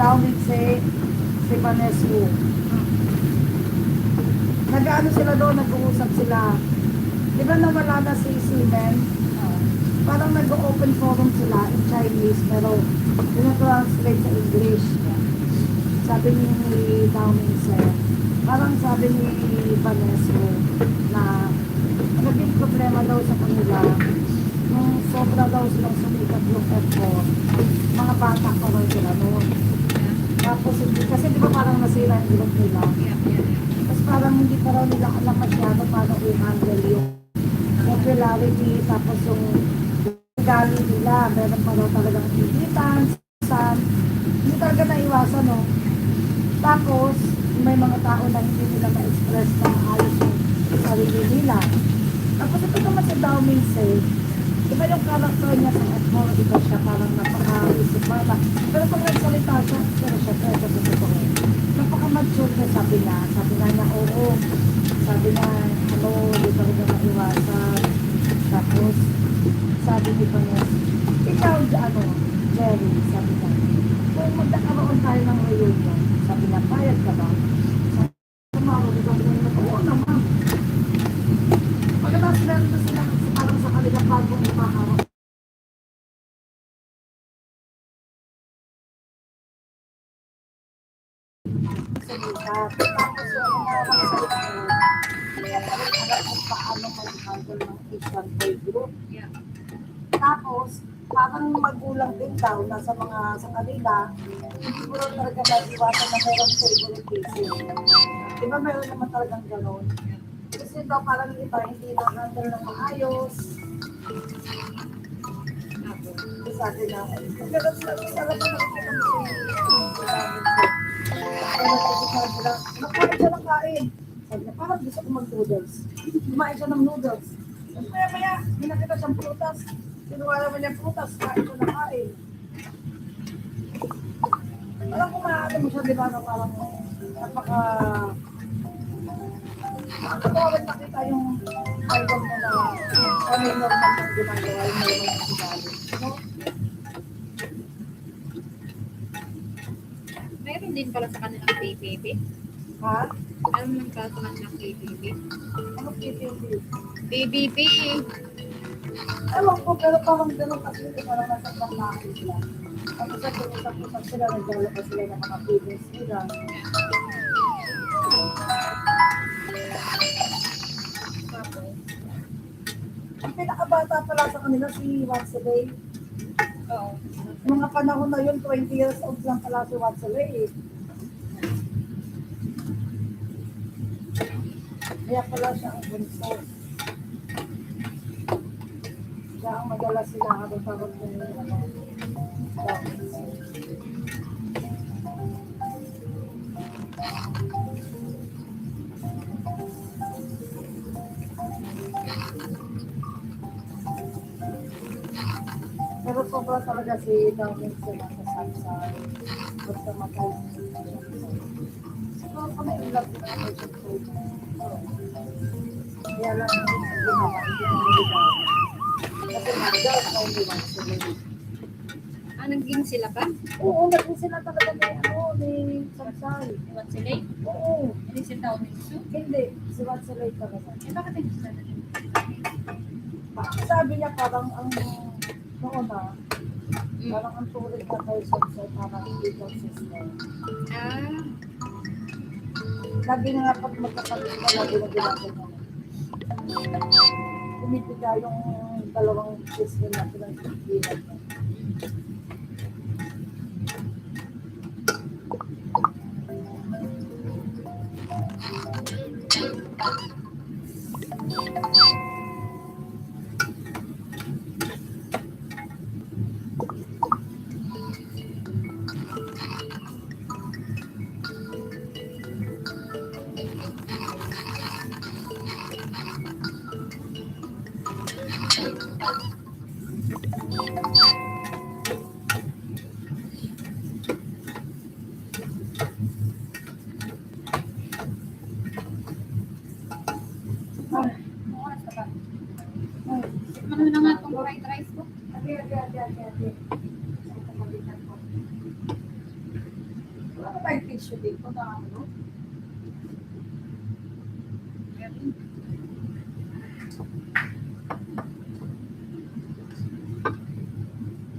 Downing si Vanesco. Nag-ano sila doon, nag-uusap sila. Di ba nawala na si Simen? Parang nag-open forum sila in Chinese, pero tinatranslate sa English. Sabi ni Downing parang sabi ni Vanesco na naging problema daw sa kanila nung sobra daw silang sumikat yung effort. Mga bata pa rin sila noon. Tapos, kasi di ba parang nasira yung group nila? Tapos parang hindi pa raw nila alam masyado paano i-handle yung popularity, tapos yung gali nila, meron pa raw talagang pigitan, hindi talaga naiwasan, no? Tapos, may mga tao na hindi nila ma-express na ayos yung sarili nila. Tapos ito naman si Downing iba yung character niya sa Edmore, iba siya parang napaka-isip mata. Pero pag nagsalita siya, pero siya preso sa totoo. Napaka-mature niya, sabi niya, oo. Sabi niya, ano, di pa rin na maiwasan. Tapos, sabi ni Panes, ikaw, Jerry, sabi niya, kung magkakaroon tayo ng reunion, sabi niya, payag ka ba? Tumawag, ikaw na oo naman. Pagkatapos meron na sila parang sa kanila bagong ipaharap. Salita. Tapos yung mga salita kaya parang alam kung paano mag-handle ng Asian Boy Group. Tapos, parang magulang din daw na sa kanila, hindi mo rin talaga naiwasan na meron favorite cases. Di ba meron naman talagang gano'n? Kasi daw parang iba hindi na-handle ng maayos. Sabi na, pero sarap na nakain siya ng kain. Sabi niya, parang gusto ko mag-noodles. Kumain siya ng noodles. Maya, hinakita siyang prutas. Sinuha naman niya prutas, kain siya ng kain. Parang kumain mo siya, di ba, na parang napaka... Nakakawag nakita yung album mo na ano yung normal ng ginagawa, yung normal ng ginagawa. No? Meron din pala sa kanilang PPP. Ha? Meron din pala sa kanilang PPP. Ano PPP? PPP. Ewan ko, pero parang gano'n kasi parang nasa panglakin sila. Tapos sa pinusap-usap sila, naglalabas sila ng mga feelings nila. Ang pinakabata pala sa kanila si Watsalay. Oo. Mga panahon na yun, 20 years old lang pala si Watsalay. Kaya pala siya ang bunso. Kaya ang madalas sila habang tawag ko pero sobra talaga si Downing sila sa pagkamatay. Siguro kung may ilag na ako siya po. Kaya lang yung ginawa, hindi mo niligaw. Kasi nag-girls only one sila. Naging sila ba? Oo, naging sila talaga ni Sansay. Iwan sila? Oo. Hindi si Downing Su? Hindi, si Watsalay talaga. Bakit hindi sila na? Sabi niya parang ang noon parang ang tuloy ka kay Sansay parang legal system. Lagi nga pag magkakalit ka, lagi na ginagawa. Pumipiga yung dalawang system na pinag-iilan. Ano na nga itong fried rice ko? Ate. Ano ba yung tissue dito na ano?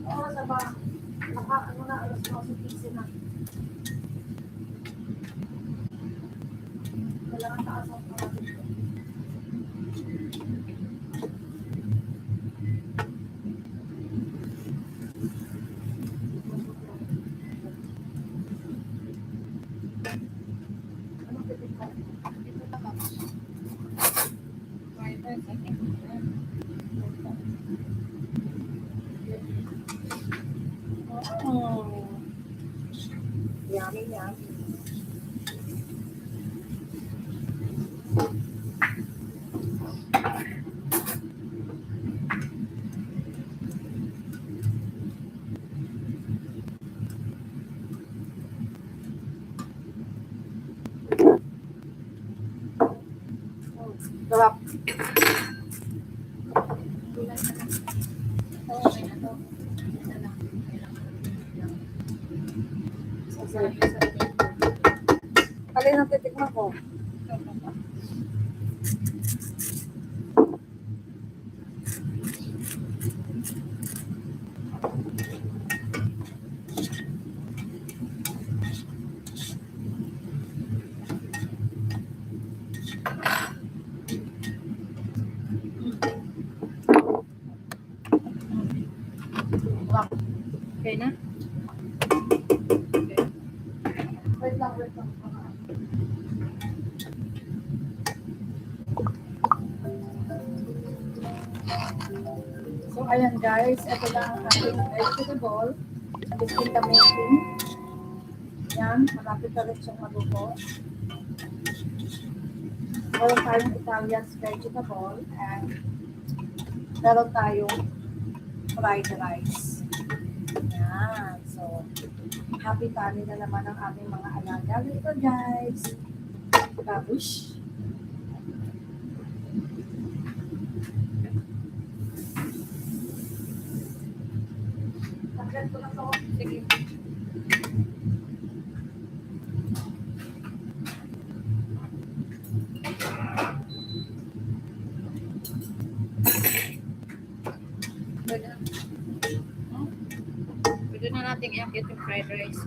Oo, na ba? Ano na, alas 12:15 na. Kailangan taas ang parating ko. Anong tipid ko? Dito na ba? Fried rice, I think. Oh. Yummy, yummy. Sarap. Gulay na lang. Ito, okay na to. Isa lang. Sarap yung sarili. Alin ang titikman ko? Ito pa ba? Sarap. Okay na? Wait lang, wait lang. So, ayan guys, ito na ang ating vegetable. Discontaminating. Yan, malapit na rin siyang maluto. Meron tayong Italian vegetable and meron tayong fried rice. Yan. So, happy tummy na naman ang aming mga alaga dito guys. Babush. Takyan ko na to. Sige. Pwede na. Pwede na natin i-akit yung fried rice.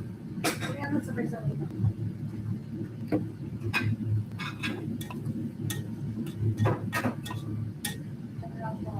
Ayan, sabay-sabay na. Ano lang po,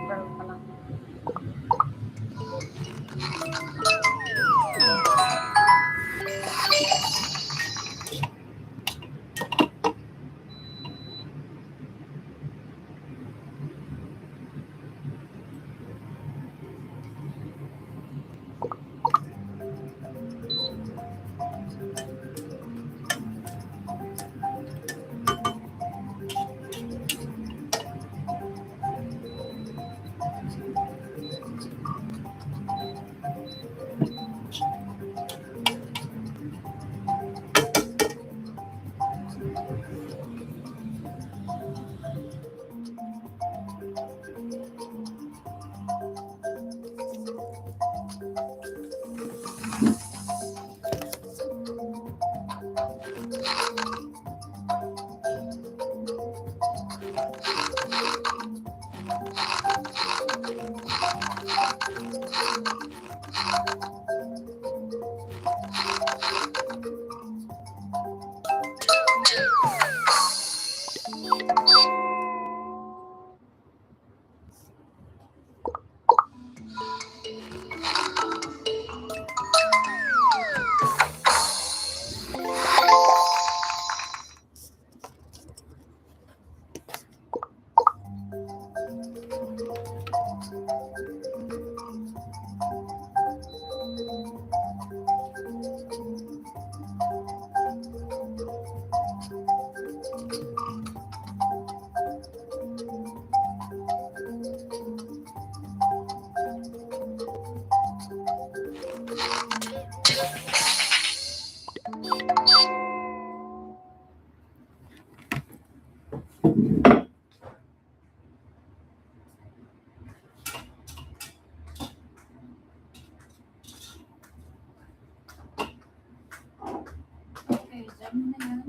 Brown pa lang. Alam mo na yan.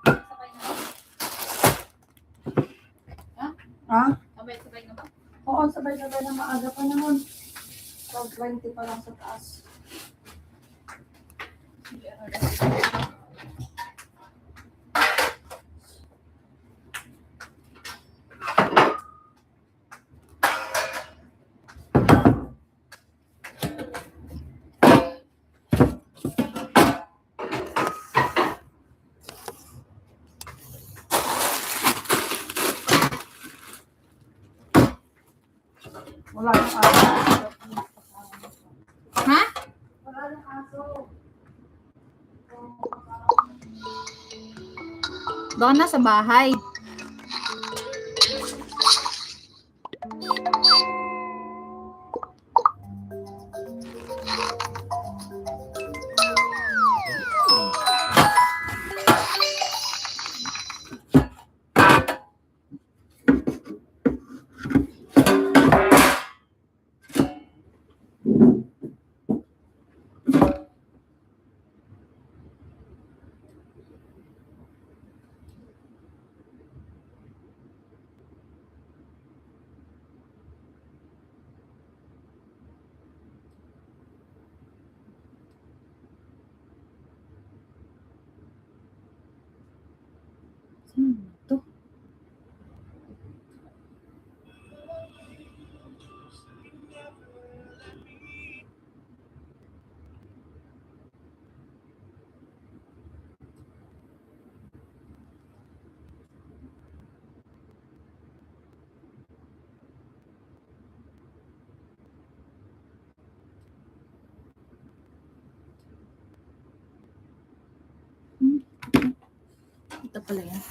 Sabay na ba? Ha? Sabay na ba? Oo, sabay-sabay na maaga pa naman. 12:20 pa lang sa taas. Hindi, ano lang. Wala nang aso. Ha? Wala nang aso. Baka nasa bahay. Ito. Ito pala yan.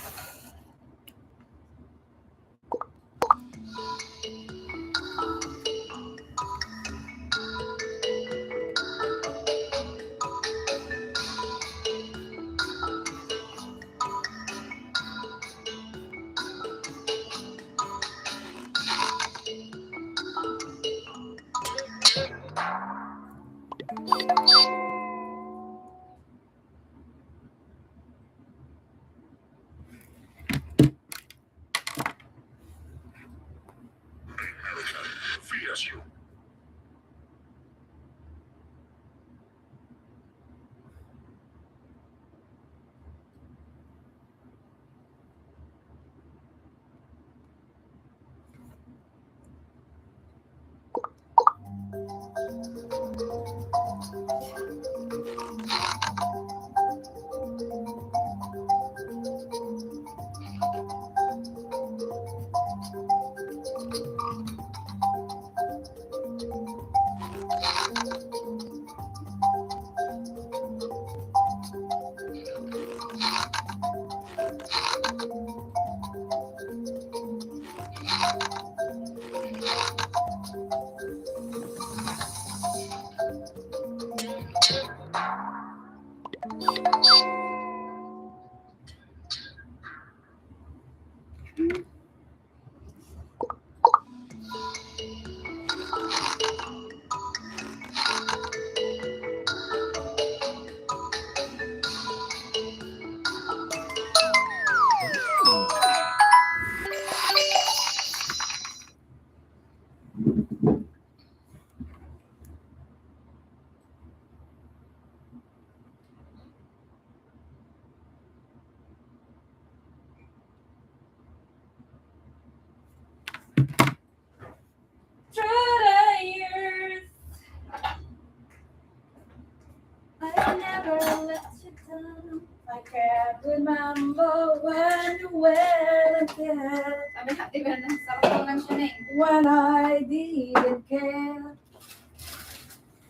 I can't remember when you went again. Sabi natin ba na sarap ko lang siya na eh. When I didn't care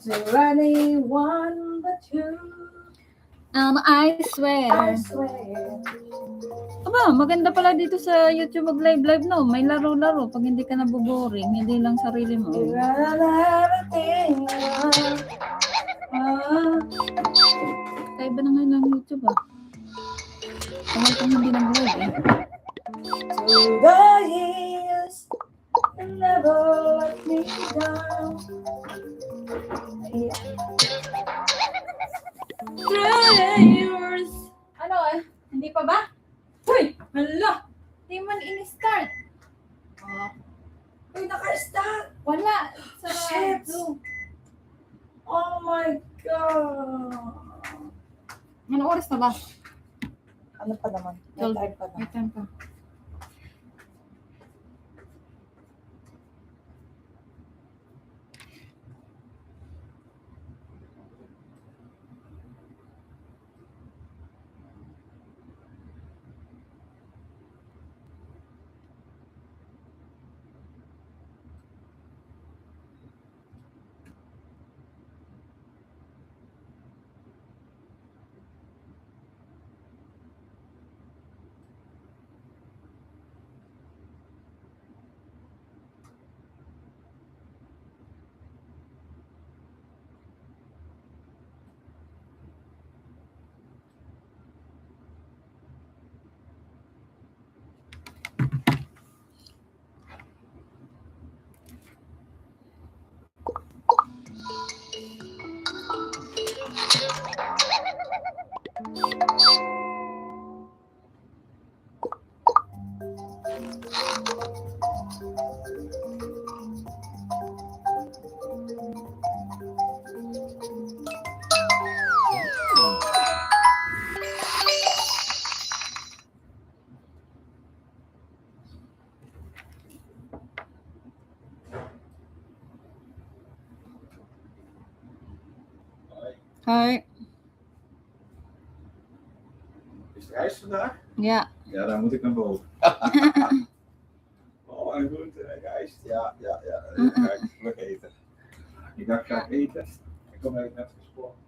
to anyone but you. I swear. I swear. Aba, maganda pala dito sa YouTube mag-live no. May laro-laro pag hindi ka naboboring, hindi lang sarili mo. Everything. Kaiba na ngayon ng YouTube ah. Kamay kung hindi nag-live eh. To Ano oras na ba? Ano pa naman? May 12. time pa naman. May time pa. Hi. Is het ijs vandaag? Ja. Ja, daar moet ik naar boven. Oh, en goed, ijs. Ja. Dan ga ik vlug eten. Ik dacht, ga ik eten? Ik kom eigenlijk net gesproken.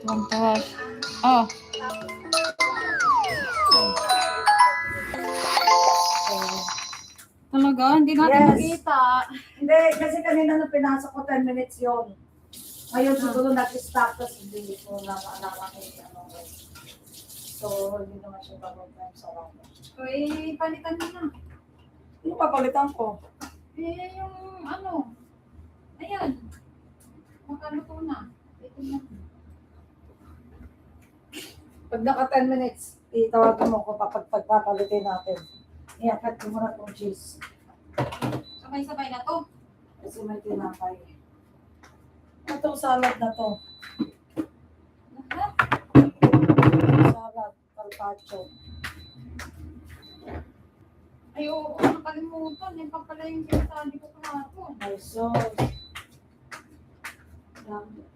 Montage. Oh. Talaga? Hindi natin Yes. makita. Hindi, kasi kanina nung pinasok ko 10 minutes yun. Ngayon siguro nag-stop tapos hindi ko ano. So, hindi naman siya bagong time sa ramo. So, palitan mo na. Ano papalitan ko? Yung ano. Ayan. Makaluto na. Ito na. Pag naka 10 minutes, itawagan mo ko pagpapalitin natin. Iyakat ko muna itong cheese. Sabay-sabay na to. Kasi may tinapay. Itong salad na to. Lahat. Salad, carpaccio. Ay, oo. Nakalimutan. Yan pa pala yung sinasabi ko kahapon. May sauce. Dami.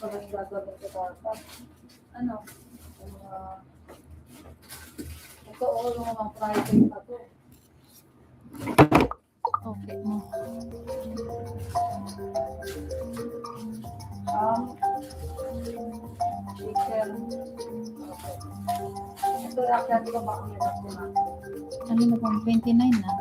Parang gagawin ko dapat. Ano? Ito all mga Friday pa to. Okay mo. Chicken. Okay. Ito rakyat ko baka may natin. Ano na bang 29 na?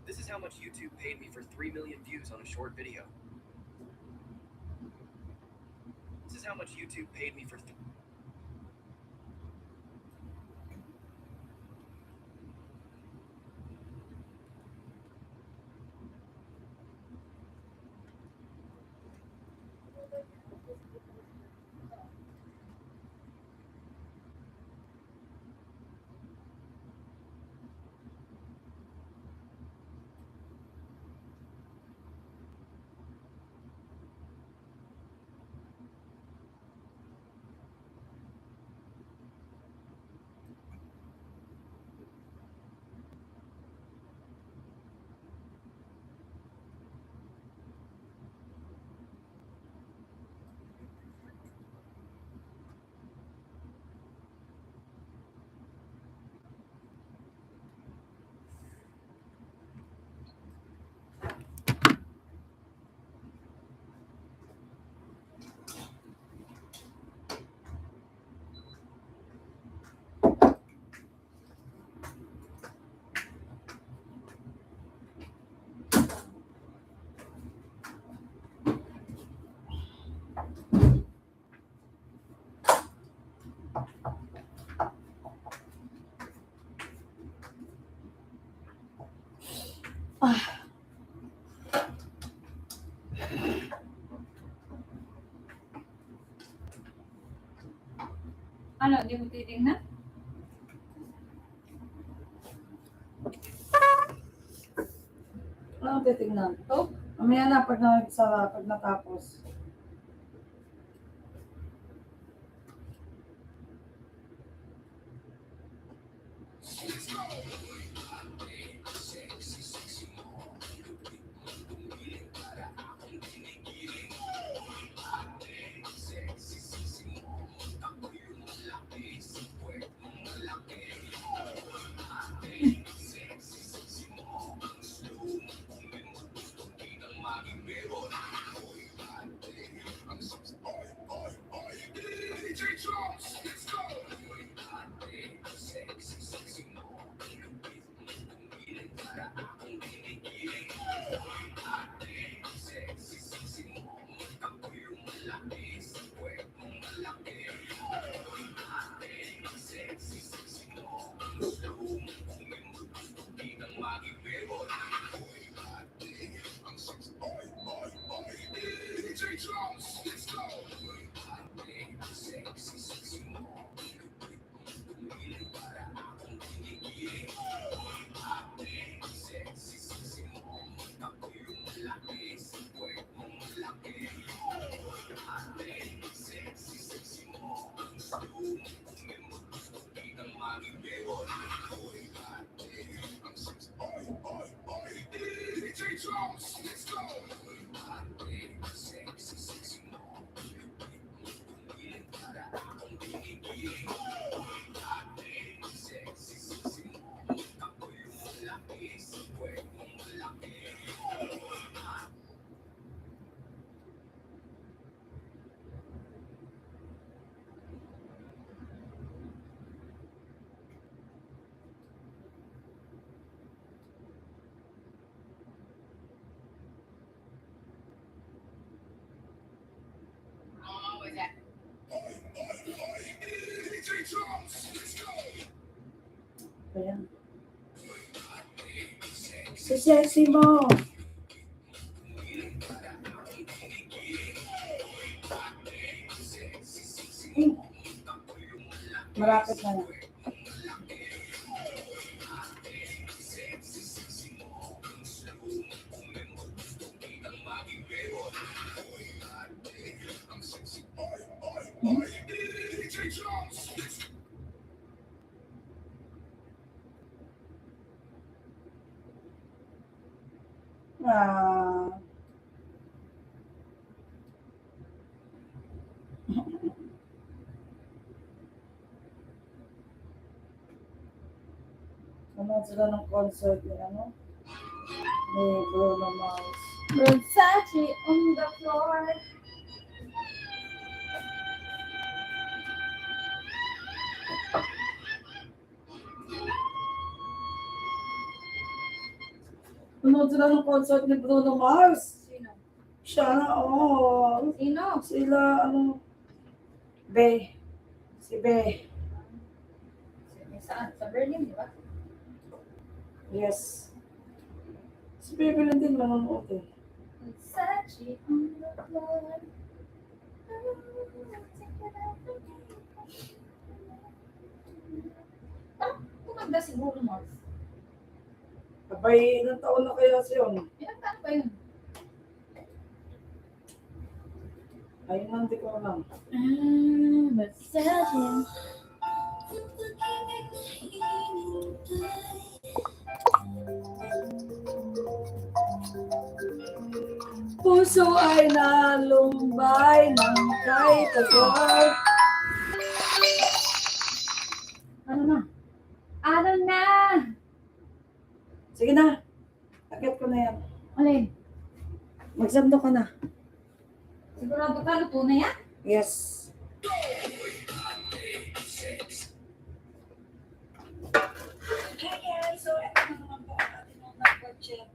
This is how much YouTube paid me for 3 million views on a short video. This is how much YouTube paid me for. Ano, di mo titignan? Ano ang titignan? To? Mamaya na pag natapos. Ayan. Si sexy mo. Malapit na yan. Ah. Ano sila ng concert ni ano? Ni Bruno Mars. Versace on the floor. Ano sila ng concert ni Bruno Mars? Sino? Siya na, oh. Sino? Sila, ano? Be. Si Be. Saan? Sa Berlin, di ba? Yes. Si Baby lang din manonood eh. Versace on the floor. Kumagda si Bruno Mars. Abay, ilang taon na kaya siya yun? Ilang taon ba yun? Ayun lang, di ko alam. Versace. Puso ay nalumbay ng kahit agad. Ano na? Ano na? Sige na. Akit ko na yan. Alin? Magsando ka na. Sigurado ka, luto na yan? Yes. So, ito na naman po ang ating mga budget.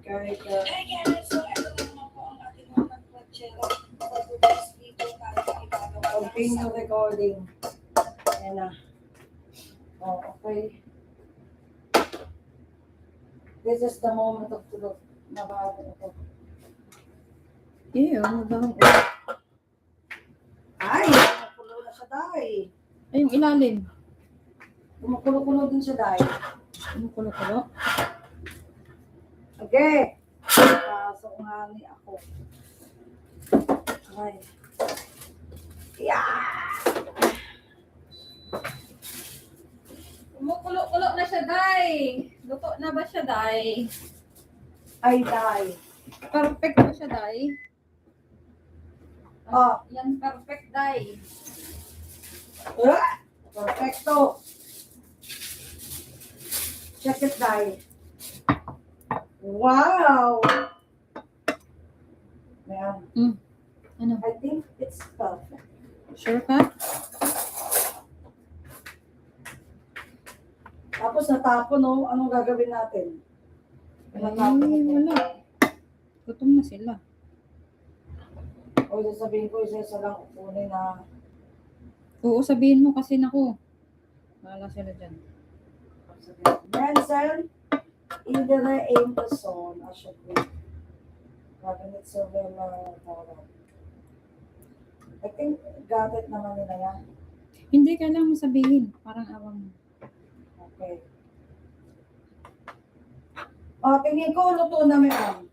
Kahit Hi guys! So, ito na naman po ang ating mga budget. For today's video, para sa ibagawa continue recording. Ayan na. Oh, okay. This is the moment of truth. Nabahagi ito. Eh, magahang Ay, kumukulo na siya, Day. Ay, yung ilalim. Kumukulo-kulo din siya, Day. Ano kulo-kulo? Okay. Pasok nga ni ako. Ay. Yeah! Kumukulo-kulo na siya, Day. Luto na ba siya, Day? Ay, Day. Perfect ba siya, Day? Oh. Yan, perfect, Day. Ah! Perfecto. Check it, Day. Wow! Ayan. Ano? I think it's perfect. Sure ka? Tapos natapon, no? Anong gagawin natin? Ay, Natapon ito. wala. Gutom na sila. O sasabihin ko, isa lang kukunin na Oo, sabihin mo kasi naku. Wala sila dyan. Mensen, iedere één persoon, alsjeblieft. We hebben niet zoveel nodig. I think, got it naman nila yan. Hindi, kailangan mo sabihin. Parang awang mo. Okay. O, tingin ko, luto na may am.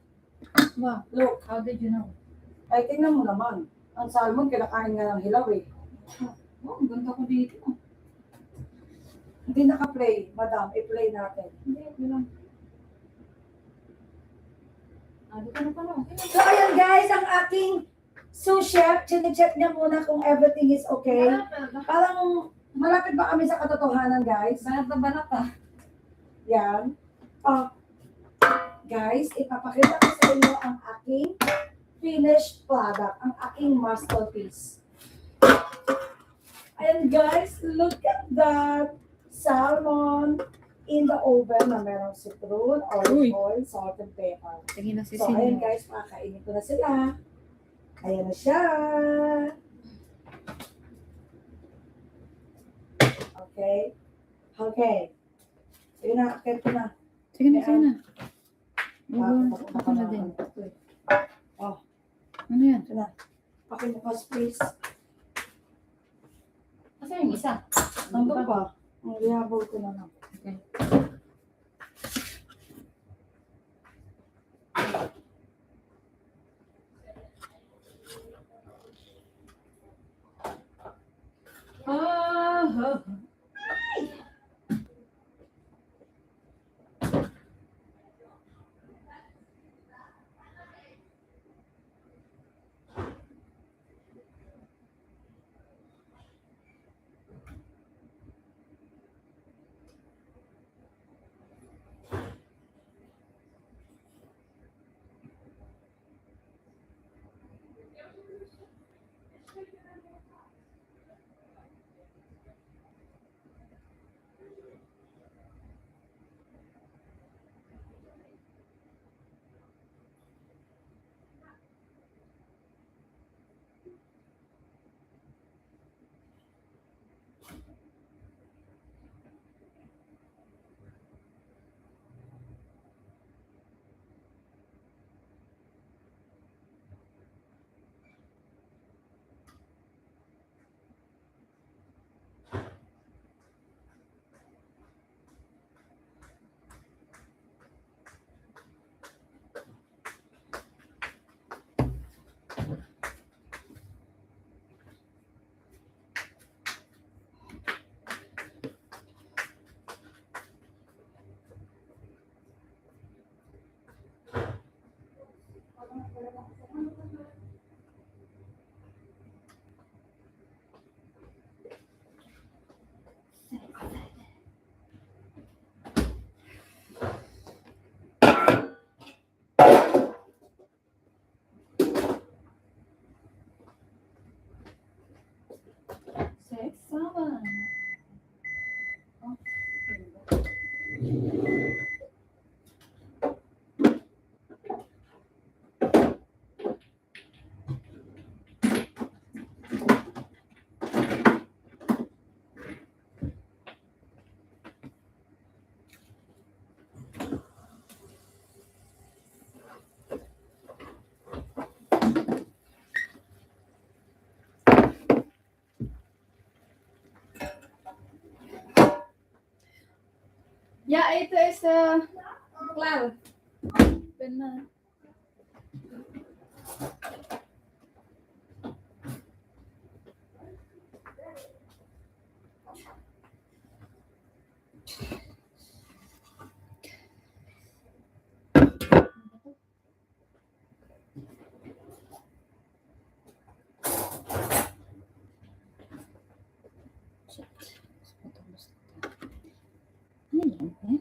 Wow, Look, how did you know? ay tingnan mo naman. Ang salmon, kinakain nga ng hilaw eh. Oh, ang ganda ko dito. Hindi naka-play, madam. I-play natin. Hindi, wala. Dito na pala. So, ayan guys, ang aking sous chef, chine-check niya muna kung everything is okay. Parang malapit ba kami sa katotohanan, guys? Banat na banat ah. Yan. Oh, guys, ipapakita ko sa inyo ang aking finished product, ang aking masterpiece. And guys, look at that salmon in the oven na merong citron, olive Uy. oil, salt, and pepper. Tingin na si So, ayan Sin. guys, makakainin ko na sila. Ayan na siya. Okay. Okay. Sige na, akit ko na. Sige na, sige na. Ako na din. Oh, Ano yan? ito na. Pakimukas, please. Kasi yung isa. Nandun pa. Ang lihabol ko na lang. Okay. Ah, Sex saban. Yeah, ito is Clara. Open na. Ano yan, eh?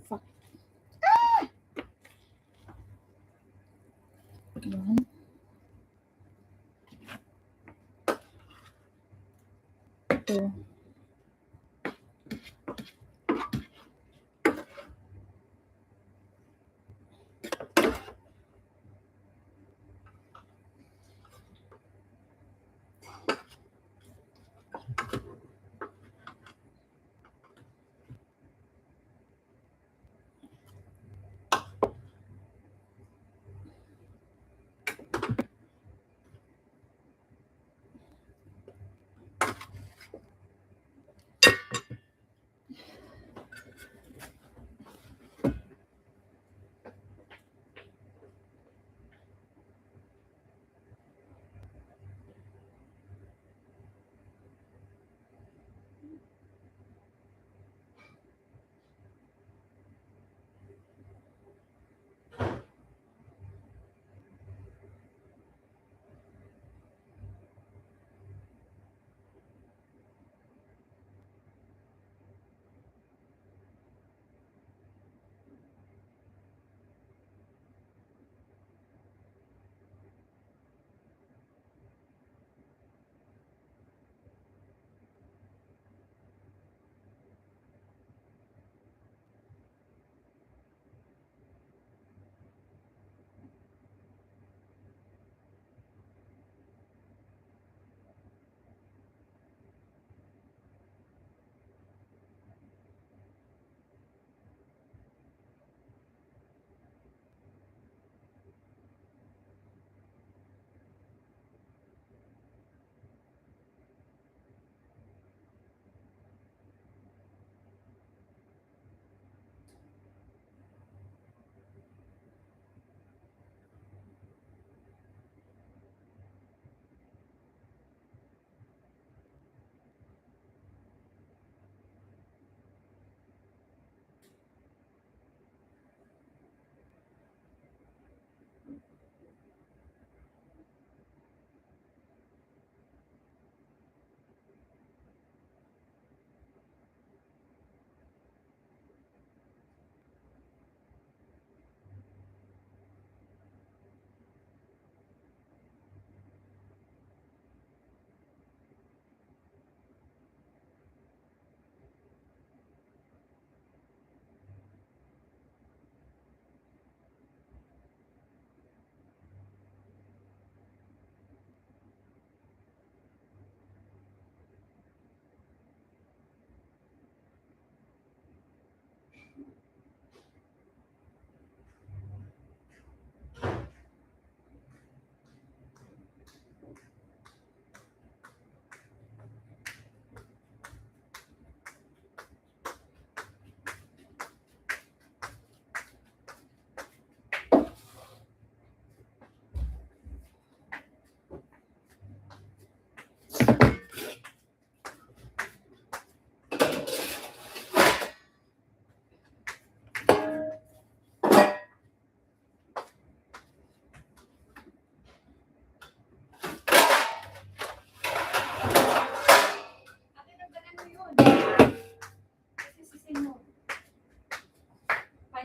Fuck. Yan. Ito.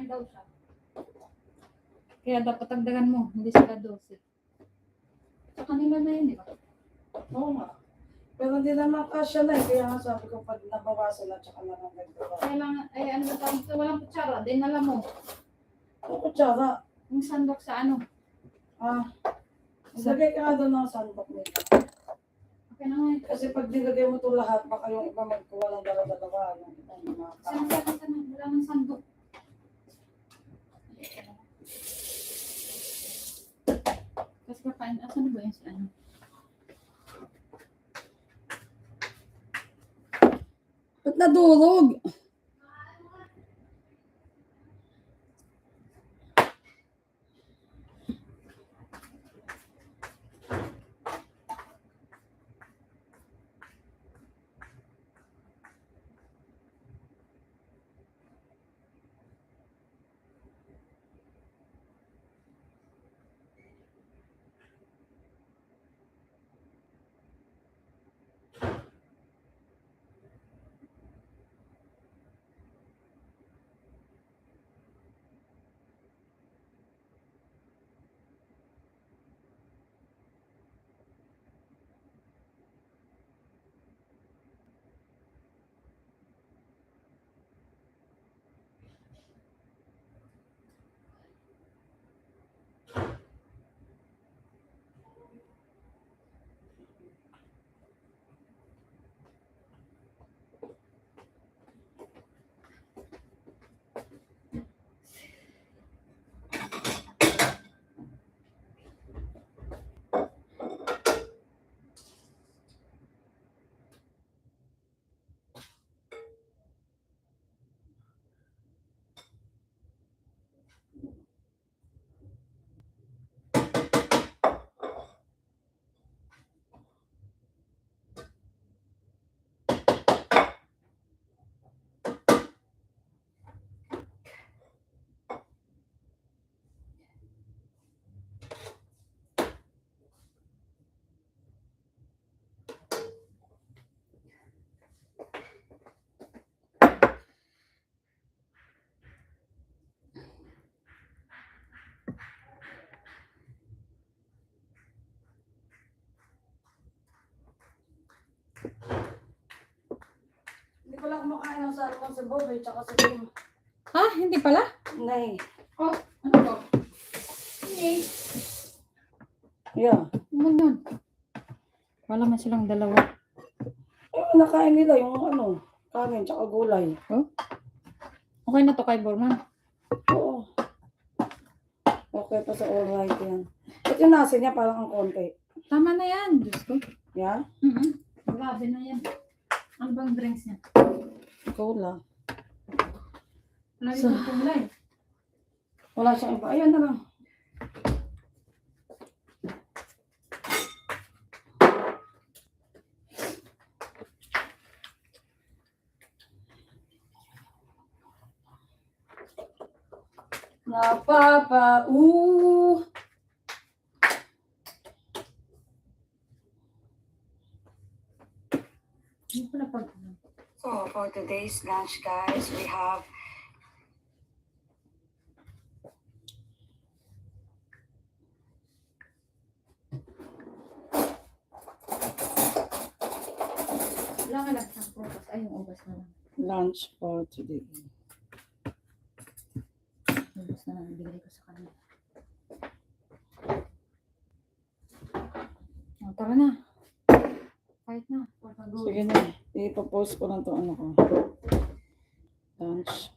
daw siya. Kaya dapat tagdagan mo, hindi sila 12. Sa kanila na yun, di ba? Oo nga. Pero hindi naman kasya na eh. Kaya nga sabi ko pag nabawasan na tsaka na lang nagdala. Kailangan, ano ba tawag ito? Walang kutsara. Din alam mo. Ano kutsara? Yung sandok sa ano. Ah. Lagay ka nga doon ng sandok nila. Okay na nga. Kasi pag nilagay mo ito lahat, baka yung iba magkuha ng dalawa-dalawa. Yung iba yung mga Saan ka kasi na? Wala nang sandok. Kasi kakain. Asan ba yun si ano? Ba't nadurog? Hindi pala kumakain ng salmon si Bob eh, tsaka si Kim. Ha? Hindi pala? Nay. Oh, ano to? Hindi. Yeah. Ano yun? Wala man silang dalawa. Nakain nila yung ano, kanin tsaka gulay. Okay na to kay Borman. Oo. Okay pa sa alright yan. At yung nasa niya parang ang konti. Tama na yan. Diyos ko. Yeah? Grabe na yan. Ano bang drinks niya? Cola. Wala rin yung kulay. Wala siyang iba. Ayan na lang. Napapa-oo. Hindi pala pag... So for today's lunch, guys, we have Wala ka lang sa prutas. Ay, yung ubas na lang. Lunch for today. Ubas na lang. Bigay ko sa kanya. Oh, tara na. Kahit na. Sige na. Ipapost ko lang itong ano ko. Lunch.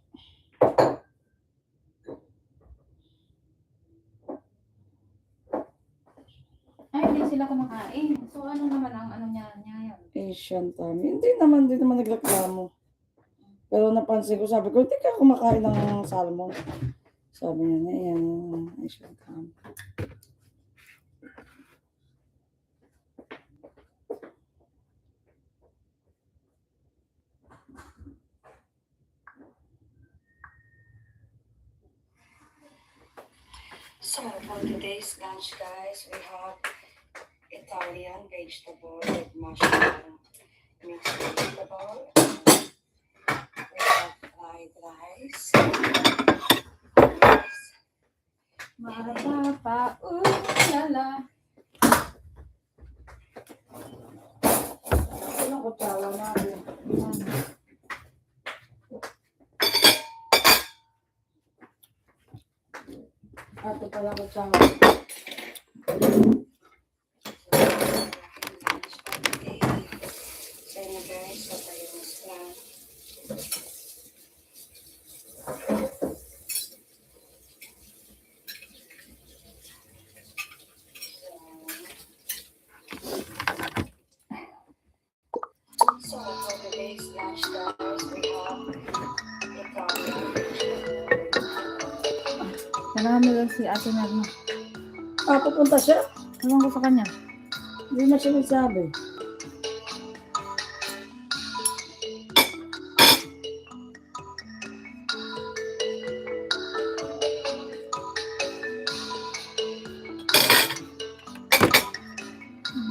Ay, hindi sila kumakain. So, ano naman ang ano niya yun? Asian time. Hindi naman nagreklamo. Pero napansin ko, sabi ko, hindi ka kumakain ng salmon. Sabi niya na, yan, Asian time. So for today's lunch, guys, we have Italian vegetable with mushroom mixed vegetable. We have fried rice. Marapa, lala. Ano ko tawa natin? Ito pala ko tawa. Lunch for today. Kailangan mo lang si Ate Norma. Papupunta siya. Ewan ko sa kanya. Hindi na siya nagsabi.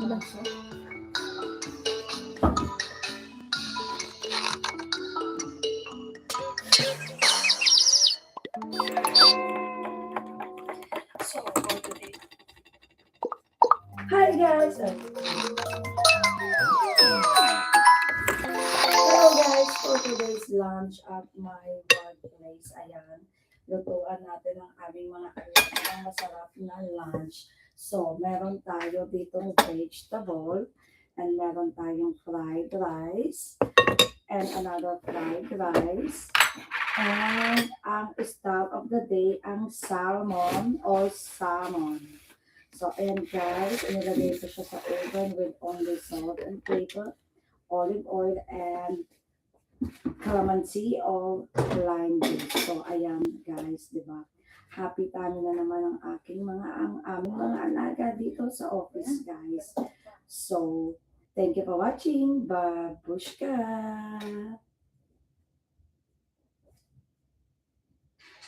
Wala. So, for today, Hi guys! Hello guys! For today's lunch at my workplace, ayan, lutuan natin ang aming mga alagang masarap na lunch. So, meron tayo ditong vegetable, and meron tayong fried rice, and another fried rice, and ang star of the day, ang salmon or salmon. So, ayan guys, inilagay ko siya sa oven with only salt and pepper, olive oil, and calamansi or lime juice. So, ayan guys, di ba? Happy tummy na naman ang aming mga alaga dito sa office, guys. So, thank you for watching. Babushka!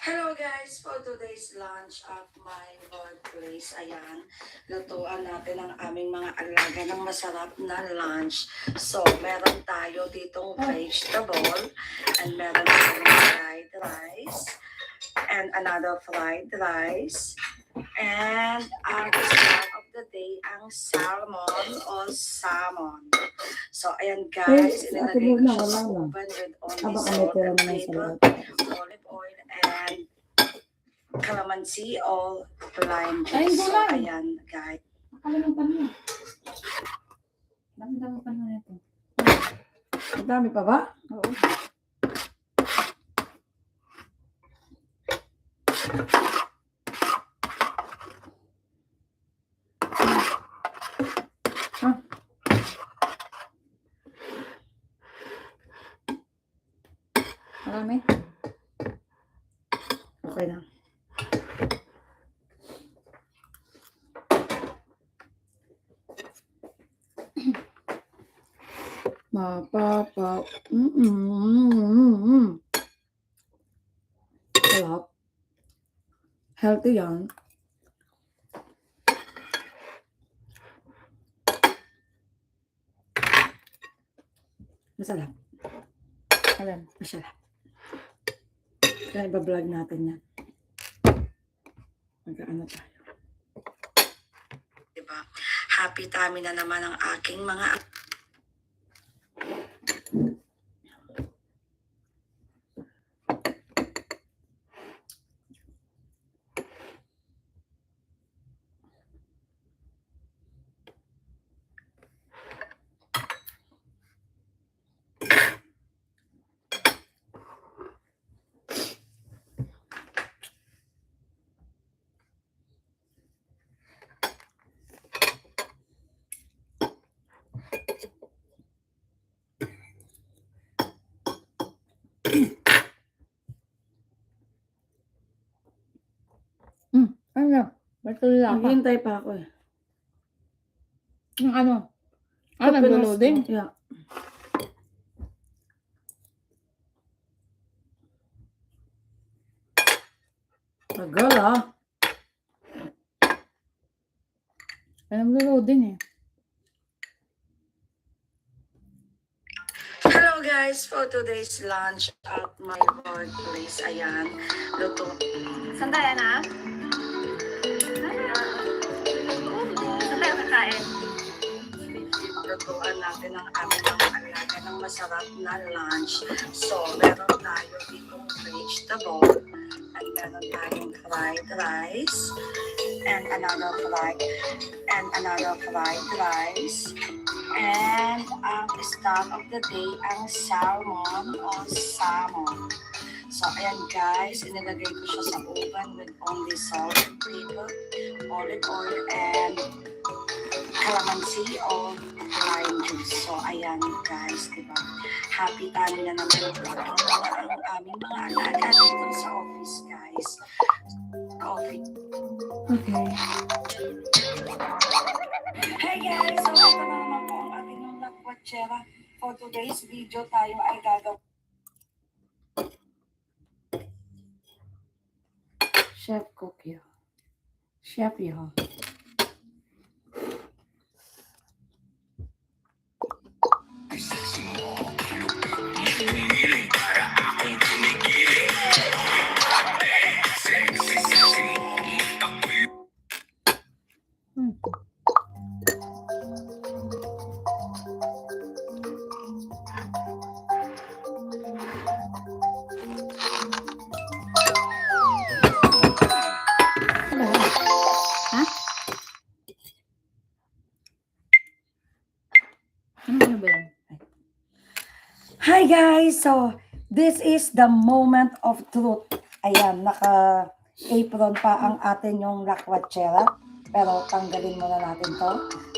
Hello guys! For today's lunch at my workplace, ayan, lutuan natin ang aming mga alaga ng masarap na lunch. So, meron tayo ditong vegetable, and meron tayong fried rice, and another fried rice, and ang star of the day, ang salmon or salmon. So, ayan guys, inilagay ko siya sa oven with only salt and pepper, olive oil, and calamansi or lime Ay, juice. So, gulay. ayan guys. Nakalimutan mo. Dami-dami pa na ito. Ang dami pa ba? Oo. Marami. Okay na. Mapapa. Sarap. Healthy yan. Masarap. Alam. Masarap. Kaya iba-vlog natin yan. Magkaano tayo. Diba? Happy tummy na naman ang aking mga Ano? Ba't tulila ka? Naghihintay pa ako eh. Yung ano? Ah, nag-loading? Yeah. Tagal ah. Ay, nag-loading eh. Hello guys, for today's lunch at my workplace, ayan, luto. Sandali na. Sandali kakain. Lutuan natin ang aming mga alaga ng masarap na lunch. So, meron tayo ditong vegetable, and meron tayong fried rice, and another fried rice, and ang star of the day, ang salmon or salmon. So, ayan guys, inilagay ko siya sa oven with only salt and pepper, olive oil, and calamansi or lime juice. So, ayan guys, diba? Happy tummy na naman ang aming mga alaga dito sa office, guys. For today's video tayo ay gagawin Chef cook yun. Chef yun. Hello. Ha? Ano ba yan? Hi guys! So, this is the moment of truth. Ayan, naka-apron pa ang atin yung lakwachera. Pero tanggalin muna natin to.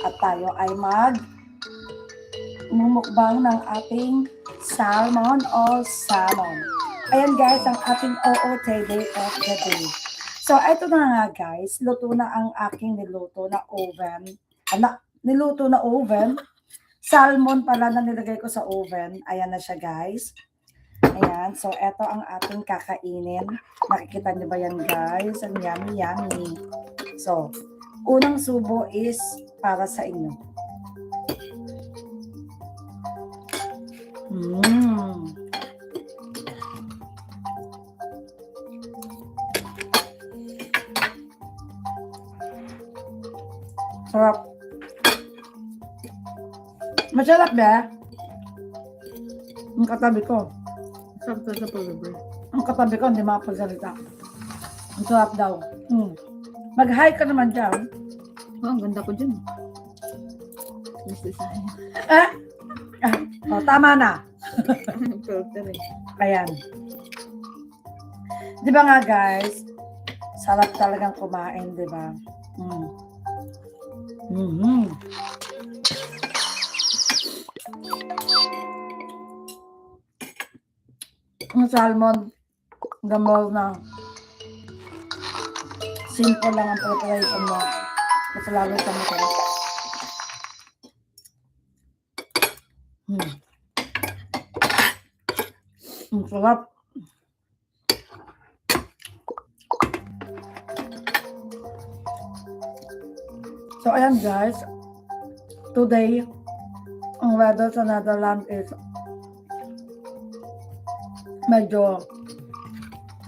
At tayo ay mumukbang ng ating salmon o salmon. Ayan guys, ang ating OOTD of the day. So, ito na nga guys. Luto na ang aking niluto na oven. Niluto na oven. Salmon pala na nilagay ko sa oven. Ayan na siya guys. Ayan. So, ito ang ating kakainin. Nakikita niyo ba yan guys? Ang yummy, yummy. So, unang subo is para sa inyo. Sarap. Masarap ba? Ang katabi ko. Sarap ka sa pag-ibig. Ang katabi ko, hindi makapagsalita. Ang sarap daw. Mag-hi ka naman dyan. Oh, ang ganda ko dyan. Gusto sa akin. Tama na. Filter eh. Ayan. Di ba nga guys, sarap talagang kumain, di ba? Ang salmon, gamol na simple lang ang preparation mo. Mas lalo sa mata. Ang sarap. So, ayan guys. Today, ang weather sa Netherlands is medyo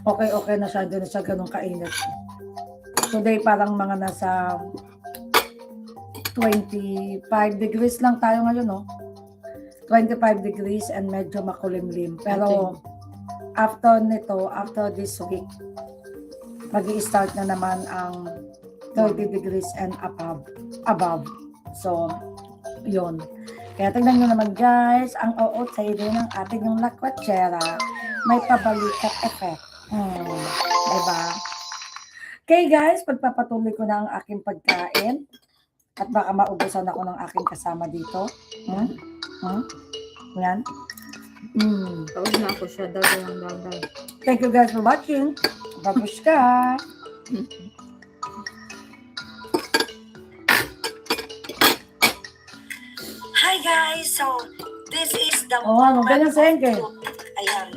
okay na siya. Hindi na siya ganun kainit. Today, parang mga nasa 25 degrees lang tayo ngayon, no? 25 degrees and medyo makulimlim. Pero, after nito, after this week, mag-i-start na naman ang 30 degrees and above. So, yun. Kaya tignan nyo naman guys, ang OOTD ng ating yung lakwachera, may pabalikat effect. Diba? Okay guys, pagpapatuloy ko na ang aking pagkain at baka maubusan ako ng aking kasama dito. Yan. Tawag na ako siya. Daw. Thank you guys for watching. Babushka! Hi guys! So, this is the Ano, ganyan sa Enke. Ayan,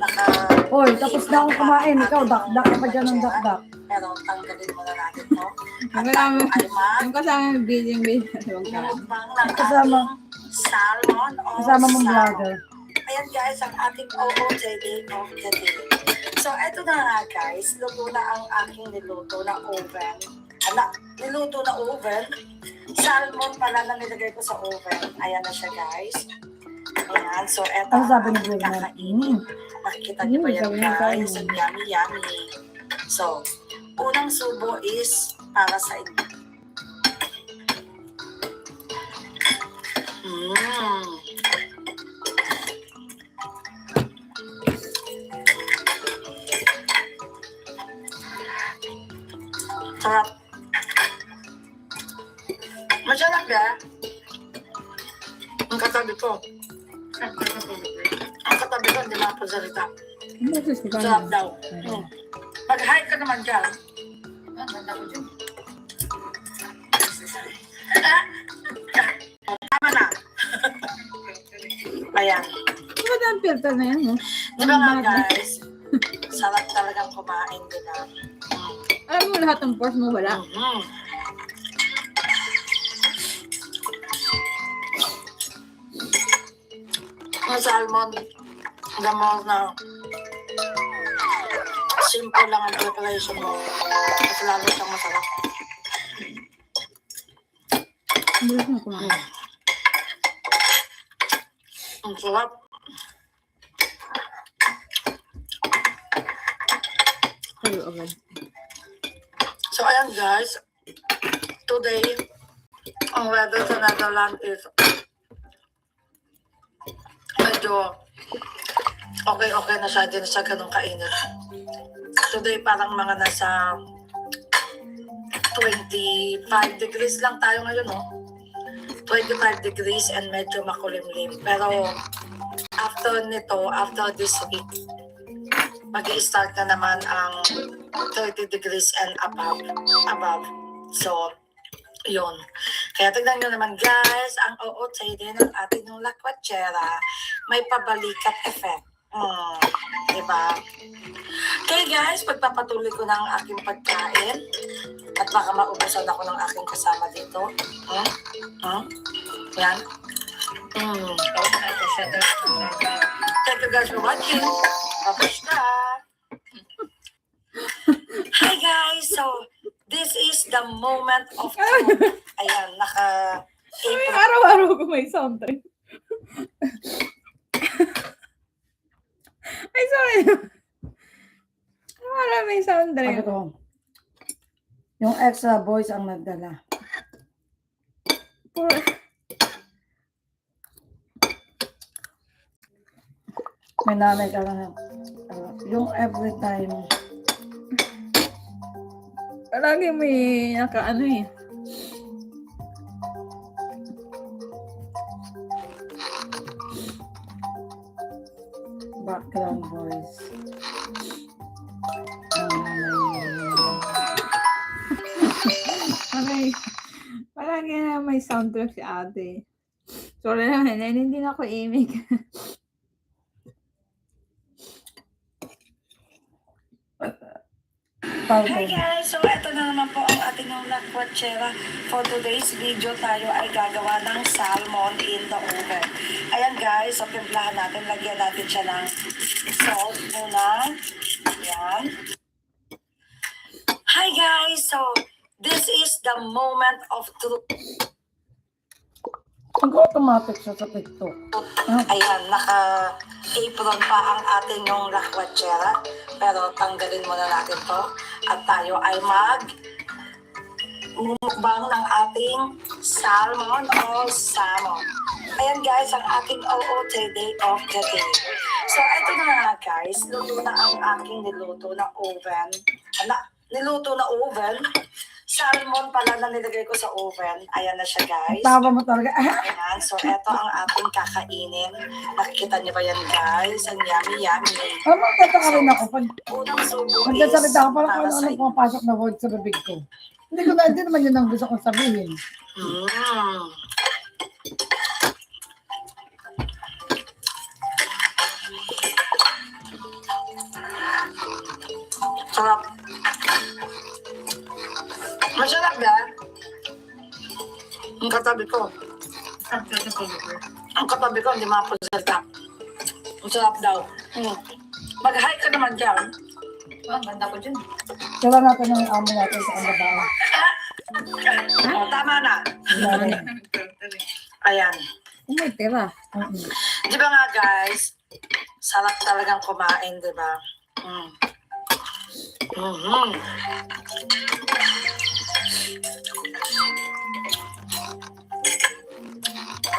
Hoy, tapos na akong kumain. Ikaw, dakdak ka pa dyan ng dakdak. Pero tanggalin muna natin to. At Kasama- tayo ay Yung kasama yung bidding. mukbang ng Kasama. ating salmon o Kasama mong salmon. vlogger. Ayan guys, ang ating OOTD of the day. So, eto na nga guys, luto na ang aking niluto na oven. Niluto na oven. Salmon pala na nilagay ko sa oven. Ayan na siya guys. Ayan, so eto Ano sabi ni ang Gwen? kakainin. Nakikita niyo ba yan Sabi niya guys? kain. Ang yummy yummy. So, unang subo is para sa inyo. Sarap. Masarap ba? Ang katabi ko. Ang katabi ko, hindi makapagsalita. Sarap daw. Mag-hi ka naman dyan. Ang ganda ko dyan. Tama na. Ayan. filter na yan, no? Di ba nga guys, sarap talagang kumain, di ba? Alam mo, lahat ng pork mo wala. Mhm. Ang salmon, alam mo na simple lang ang preparation mo. Mas lalo siyang masarap. Hindi ko na kumain. Ang sarap. Kayo agad. So ayan guys, today, ang weather sa Netherlands is medyo okay na siya, din siya ganun kainit. Today parang mga nasa 25 degrees lang tayo ngayon, no? 25 degrees and medyo makulimlim. Pero after nito, after this week, mag-i-start na naman ang 30 degrees and above. So, yun. Kaya tignan nyo naman guys, ang OOTD ng ating yung lakwachera, may pabalikat effect. Diba? Okay guys, pagpapatuloy ko na ang aking pagkain at baka maubusan ako ng aking kasama dito. Yan. Thank you guys for watching. Tapos na. Hi guys, so this is the moment of truth. Ayan, Ay, araw-araw ko may soundtrack. Ay, sorry. Araw-araw may soundtrack. Sabi ko, yung extra boys ang nagdala. May nanay ka lang. Yung every time, Lagi may nakaano eh. background voice. Palagi na may soundtrack si ate. Sorry naman, hindi na ako imig. Hi guys! So ito na naman po ang ating lakwachera. For today's video tayo ay gagawa ng salmon in the oven. Ayan guys, so timplahan natin. Lagyan natin siya ng salt muna. Ayan. Hi guys! So this is the moment of truth. Mag-automatic siya sa TikTok. Ayan, naka-apron pa ang ating yung lakwachera. Pero tanggalin muna natin to. At tayo ay mukbang ng ating salmon o salmon. Ayan guys, ang aking OOTD of the day. So ito na nga guys, luto na ang aking niluto na oven. Niluto na oven. Salmon pala na nilagay ko sa oven. Ayan na siya guys. Tawa mo talaga. Ayan, so ito ang ating kakainin. Nakikita niyo ba yan guys? Ang yummy. Ano, tataka rin ako. Unang subo Magsasalita ako, parang para ano sa pumapasok na word sa bibig ko. Hindi naman yun ang gusto kong sabihin. Sarap. Masarap ba? Ang katabi ko. Ang katabi ko, hindi mapagsalita. Ang sarap daw. Mag-hi ka naman dyan. Ang ganda ko dyan. Kaya natin ang amo natin sa kanabaan. Oh, tama na. Ayan. May tira. Di ba nga guys, sarap talagang kumain, di ba?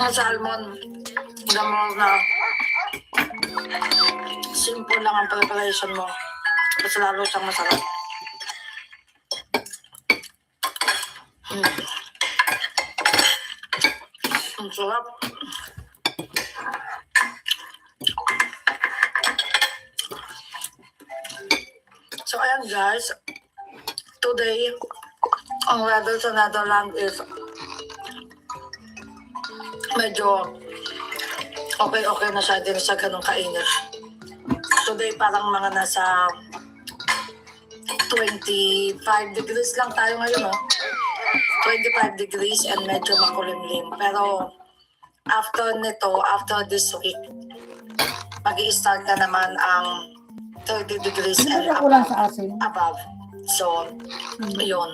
Ang salmon, alam mo na simple lang ang preparation mo. Mas lalo siyang masarap. Ang sarap. So ayan guys, today, ang weather sa Netherlands is medyo okay na siya din sa ganun kainit. Today parang mga nasa 25 degrees lang tayo ngayon, no? 25 degrees and medyo makulimlim. Pero after nito, after this week, mag-i-start na naman ang 30 degrees Hindi and siya kulang sa asin. above. So, yun.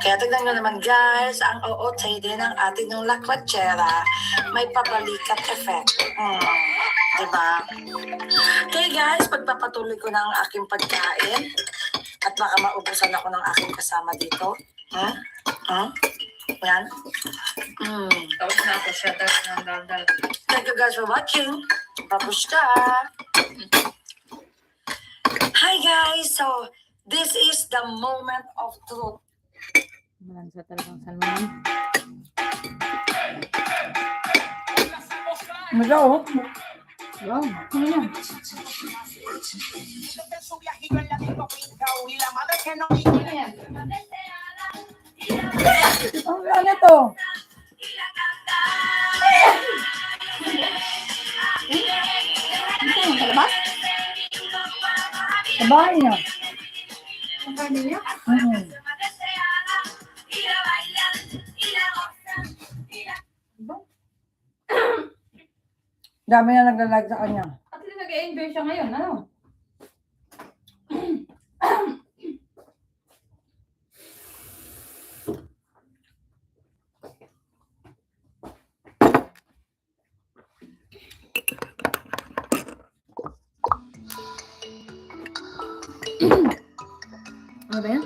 Kaya tignan nyo naman guys, ang OOTD ng ating yung lakwachera may pabalikat effect. Diba? Okay guys, pagpapatuloy ko na ang aking pagkain at baka maubusan ako ng aking kasama dito. Yan. Tapos na ako siya ng daldal. Thank you guys for watching. Babushka! Hi guys! So, this is the moment of truth. Malansa talagang salmon. Mula oh. Wow, ano yan? Ano yan? Ano to? Ano yan? Kalabas? Sa bahay niya. Ang karne niya? Dami na nagla-like sa kanya. At least nag-enjoy siya ngayon, ano? Ano ba yan?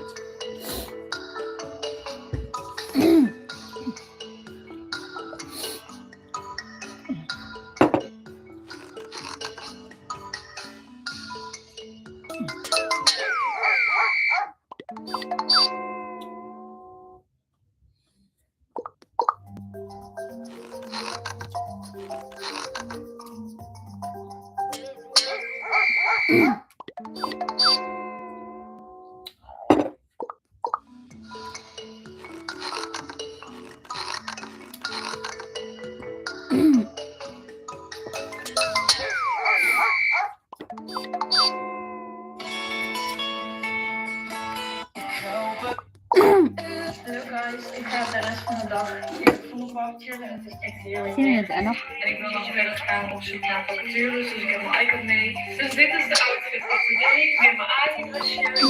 Hallo guys, ik ga de rest van de dag hier voetbal chillen. Het is echt heerlijk. Sino yun? Ano? En ik wil nog verder gaan op zoek naar vacatures, dus ik heb mijn iPad mee. Dus dit is de outfit van today. Ik heb mijn Adidas shirt,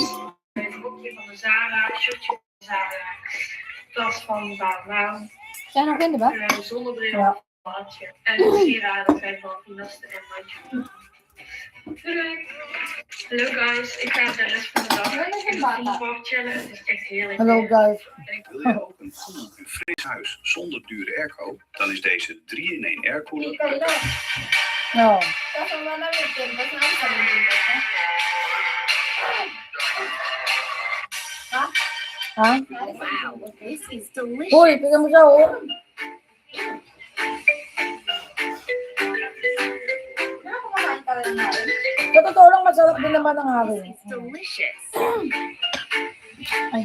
mijn broekje van de Zara, shirtje van de Zara, tas van Baan, Siya natin, di ba? zonnebril Ja. van Matje en sieraden zijn van Finaste en Matje. Doei! Hallo guys, ik ga de rest van de dag in voetbal chillen. Het is echt heerlijk. Hello guys. Wil je ook een cool en fris huis zonder dure airco? Dan is deze 3-in-1 aircooler No. Ha? Uy, tingnan mo siya oh. Sa totoo lang, masarap din naman ang haring. Ay.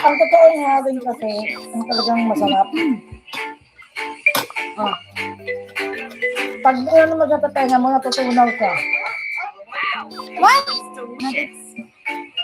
Ang totoo ng haring kasi, ang talagang masarap. Ah. Pag ano naman sa tatenga mo, natutunaw ka. What?